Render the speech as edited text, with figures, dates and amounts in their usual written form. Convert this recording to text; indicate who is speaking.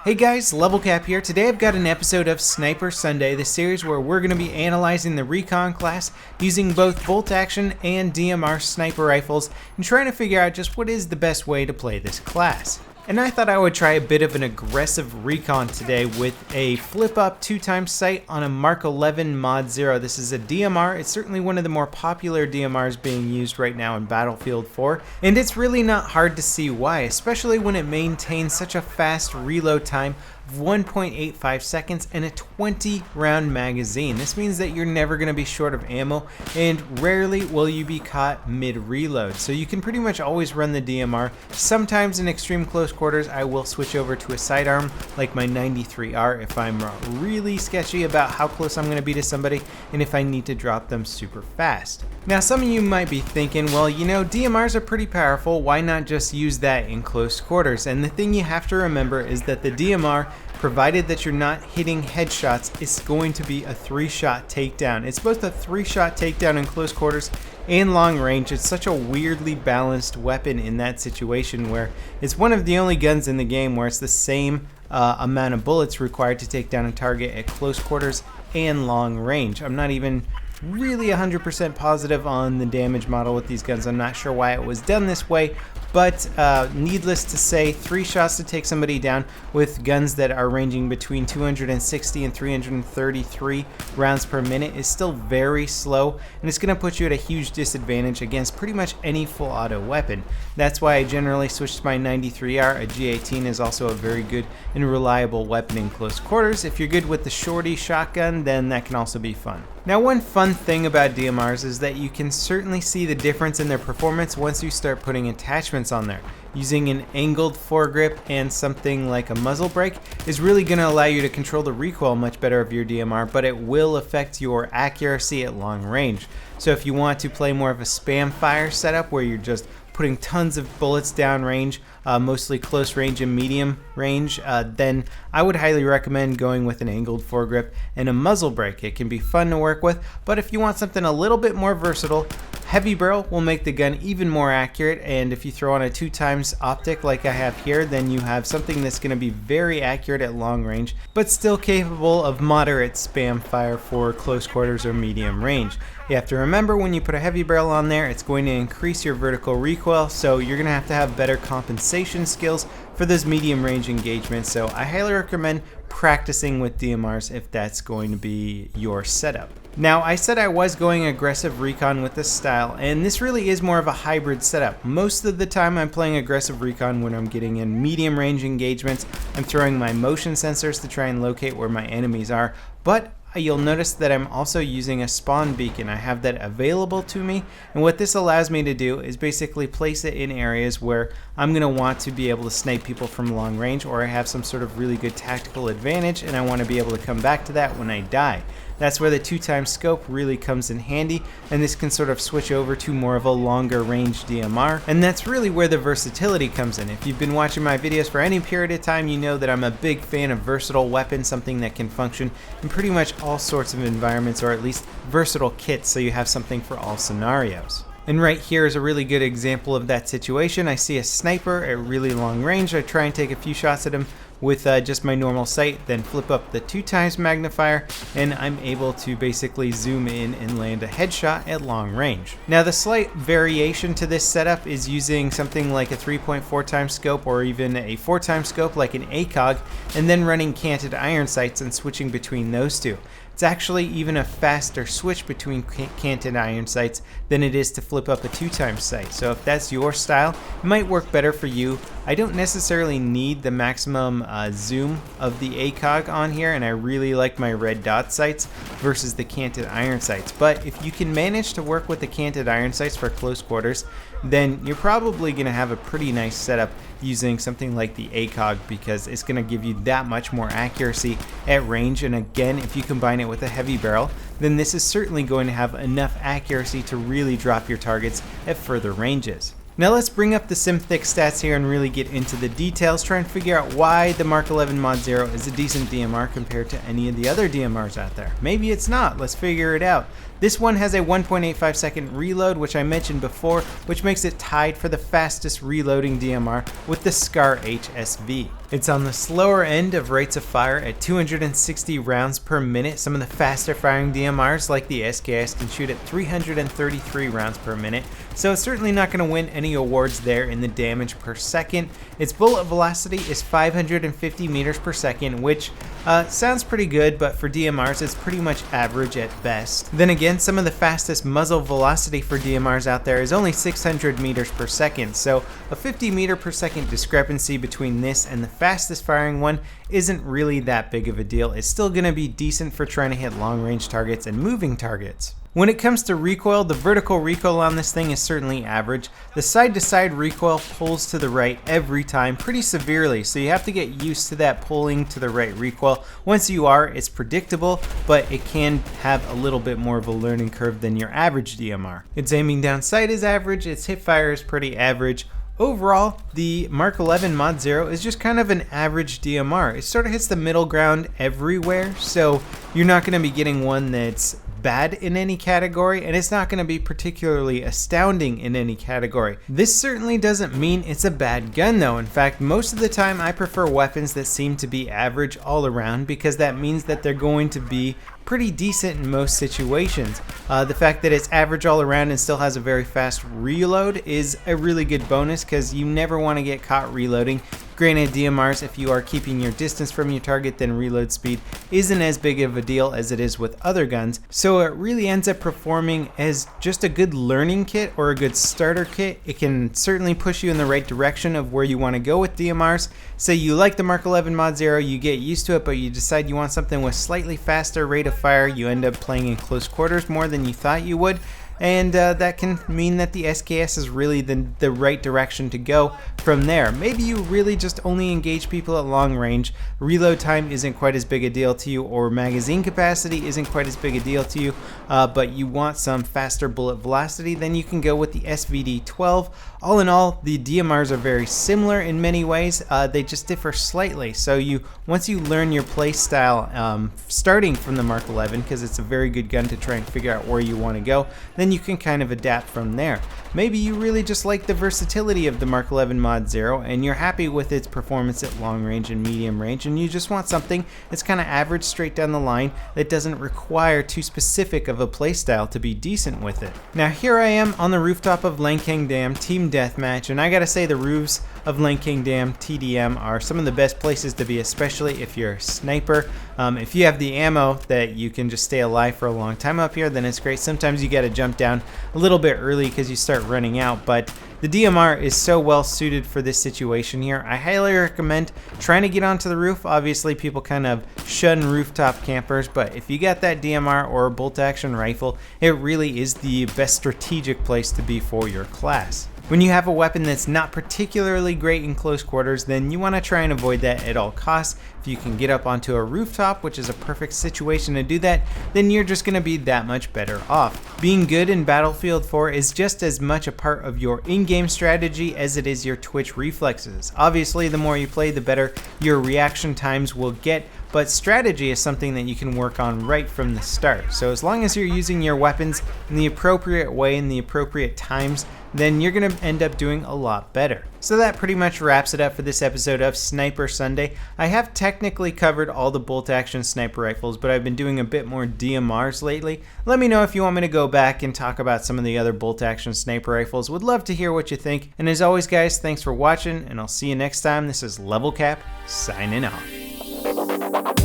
Speaker 1: Hey guys, LevelCap here. Today I've got an episode of Sniper Sunday, the series where we're going to be analyzing the Recon class using both bolt action and DMR sniper rifles and trying to figure out just what is the best way to play this class. And I thought I would try a bit of an aggressive recon today with a flip up 2x sight on a Mk11 Mod 0. This is a DMR. It's certainly one of the more popular DMRs being used right now in Battlefield 4. And it's really not hard to see why, especially when it maintains such a fast reload time of 1.85 seconds and a 20 round magazine. This means that you're never going to be short of ammo and rarely will you be caught mid reload. So you can pretty much always run the DMR. Sometimes in extreme close quarters I will switch over to a sidearm like my 93R if I'm really sketchy about how close I'm going to be to somebody and if I need to drop them super fast. Now some of you might be thinking, well, you know, DMRs are pretty powerful, why not just use that in close quarters? And the thing you have to remember is that the DMR, provided that you're not hitting headshots, is going to be a 3-shot takedown. It's both a 3-shot takedown in close quarters and long range. It's such a weirdly balanced weapon in that situation where it's one of the only guns in the game where it's the same amount of bullets required to take down a target at close quarters and long range. I'm not even really 100% positive on the damage model with these guns. I'm not sure why it was done this way, but needless to say, 3 shots to take somebody down with guns that are ranging between 260 and 333 rounds per minute is still very slow, and it's going to put you at a huge disadvantage against pretty much any full auto weapon. That's why I generally switch to my 93R. A G18 is also a very good and reliable weapon in close quarters. If you're good with the shorty shotgun, then that can also be fun. Now, one fun thing about DMRs is that you can certainly see the difference in their performance once you start putting attachments on there. Using an angled foregrip and something like a muzzle brake is really going to allow you to control the recoil much better of your DMR, but it will affect your accuracy at long range. So if you want to play more of a spam fire setup where you're just putting tons of bullets down range, mostly close range and medium range, then I would highly recommend going with an angled foregrip and a muzzle brake. It can be fun to work with, but if you want something a little bit more versatile, heavy barrel will make the gun even more accurate, and if you throw on a 2x optic like I have here, then you have something that's going to be very accurate at long range, but still capable of moderate spam fire for close quarters or medium range. You have to remember when you put a heavy barrel on there, it's going to increase your vertical recoil, so you're going to have better compensation skills for those medium range engagements. So I highly recommend practicing with DMRs if that's going to be your setup. Now, I said I was going aggressive recon with this style, and this really is more of a hybrid setup. Most of the time I'm playing aggressive recon when I'm getting in medium range engagements. I'm throwing my motion sensors to try and locate where my enemies are, but you'll notice that I'm also using a spawn beacon. I have that available to me, and what this allows me to do is basically place it in areas where I'm going to want to be able to snipe people from long range, or I have some sort of really good tactical advantage and I want to be able to come back to that when I die. That's where the 2x scope really comes in handy, and this can sort of switch over to more of a longer range DMR, and that's really where the versatility comes in. If you've been watching my videos for any period of time, you know that I'm a big fan of versatile weapons, something that can function in pretty much all sorts of environments, or at least versatile kits, so you have something for all scenarios. And right here is a really good example of that situation. I see a sniper at really long range. I try and take a few shots at him with just my normal sight, then flip up the 2x magnifier, and I'm able to basically zoom in and land a headshot at long range. Now, the slight variation to this setup is using something like a 3.4x scope or even a 4x scope like an ACOG, and then running canted iron sights and switching between those two. It's actually even a faster switch between canted iron sights than it is to flip up a 2x sight. So if that's your style, it might work better for you. I don't necessarily need the maximum zoom of the ACOG on here, and I really like my red dot sights versus the canted iron sights. But if you can manage to work with the canted iron sights for close quarters, then you're probably going to have a pretty nice setup using something like the ACOG, because it's going to give you that much more accuracy at range. And again, if you combine it with a heavy barrel, then this is certainly going to have enough accuracy to really drop your targets at further ranges. Now let's bring up the SimThick stats here and really get into the details, try and figure out why the Mk11 Mod 0 is a decent DMR compared to any of the other DMRs out there. Maybe it's not, let's figure it out. This one has a 1.85 second reload, which I mentioned before, which makes it tied for the fastest reloading DMR with the Scar HSV. It's on the slower end of rates of fire at 260 rounds per minute. Some of the faster firing DMRs like the SKS can shoot at 333 rounds per minute, so it's certainly not going to win any awards there in the damage per second. Its bullet velocity is 550 meters per second, which sounds pretty good, but for DMRs it's pretty much average at best. Then again, some of the fastest muzzle velocity for DMRs out there is only 600 meters per second, so a 50 meter per second discrepancy between this and the fastest firing one isn't really that big of a deal. It's still going to be decent for trying to hit long range targets and moving targets. When it comes to recoil, the vertical recoil on this thing is certainly average. The side-to-side recoil pulls to the right every time pretty severely, so you have to get used to that pulling to the right recoil. Once you are, it's predictable, but it can have a little bit more of a learning curve than your average DMR. Its aiming down sight is average, its hip fire is pretty average. Overall, the Mk11 Mod 0 is just kind of an average DMR. It sort of hits the middle ground everywhere, so you're not going to be getting one that's bad in any category, and it's not going to be particularly astounding in any category. This certainly doesn't mean it's a bad gun though. In fact, most of the time I prefer weapons that seem to be average all around, because that means that they're going to be pretty decent in most situations. The fact that it's average all around and still has a very fast reload is a really good bonus, because you never want to get caught reloading. Granted, DMRs, if you are keeping your distance from your target, then reload speed isn't as big of a deal as it is with other guns, so it really ends up performing as just a good learning kit or a good starter kit. It can certainly push you in the right direction of where you want to go with DMRs. Say you like the Mk11 Mod 0, you get used to it, but you decide you want something with slightly faster rate of fire. You end up playing in close quarters more than you thought you would. And that can mean that the SKS is really the right direction to go from there. Maybe you really just only engage people at long range, reload time isn't quite as big a deal to you, or magazine capacity isn't quite as big a deal to you, but you want some faster bullet velocity, then you can go with the SVD-12. All in all, the DMRs are very similar in many ways, they just differ slightly. So once you learn your play style, starting from the Mk11, because it's a very good gun to try and figure out where you want to go, then you can kind of adapt from there. Maybe you really just like the versatility of the Mk11 Mod 0 and you're happy with its performance at long range and medium range, and you just want something that's kind of average straight down the line that doesn't require too specific of a playstyle to be decent with it. Now here I am on the rooftop of LevelCapGaming Team Deathmatch, and I gotta say the roofs of LevelCapGaming TDM are some of the best places to be, especially if you're a sniper. If you have the ammo that you can just stay alive for a long time up here, then it's great. Sometimes you gotta jump down a little bit early because you start running out, but the DMR is so well suited for this situation here. I highly recommend trying to get onto the roof. Obviously people kind of shun rooftop campers, but if you got that DMR or a bolt action rifle, it really is the best strategic place to be for your class. When you have a weapon that's not particularly great in close quarters, then you want to try and avoid that at all costs. If you can get up onto a rooftop, which is a perfect situation to do that, then you're just going to be that much better off. Being good in Battlefield 4 is just as much a part of your in-game strategy as it is your twitch reflexes. Obviously, the more you play, the better your reaction times will get, but strategy is something that you can work on right from the start. So as long as you're using your weapons in the appropriate way in the appropriate times, then you're going to end up doing a lot better. So that pretty much wraps it up for this episode of Sniper Sunday. I have technically covered all the bolt action sniper rifles, but I've been doing a bit more DMRs lately. Let me know if you want me to go back and talk about some of the other bolt action sniper rifles. Would love to hear what you think. And as always guys, thanks for watching, and I'll see you next time. This is LevelCap signing off.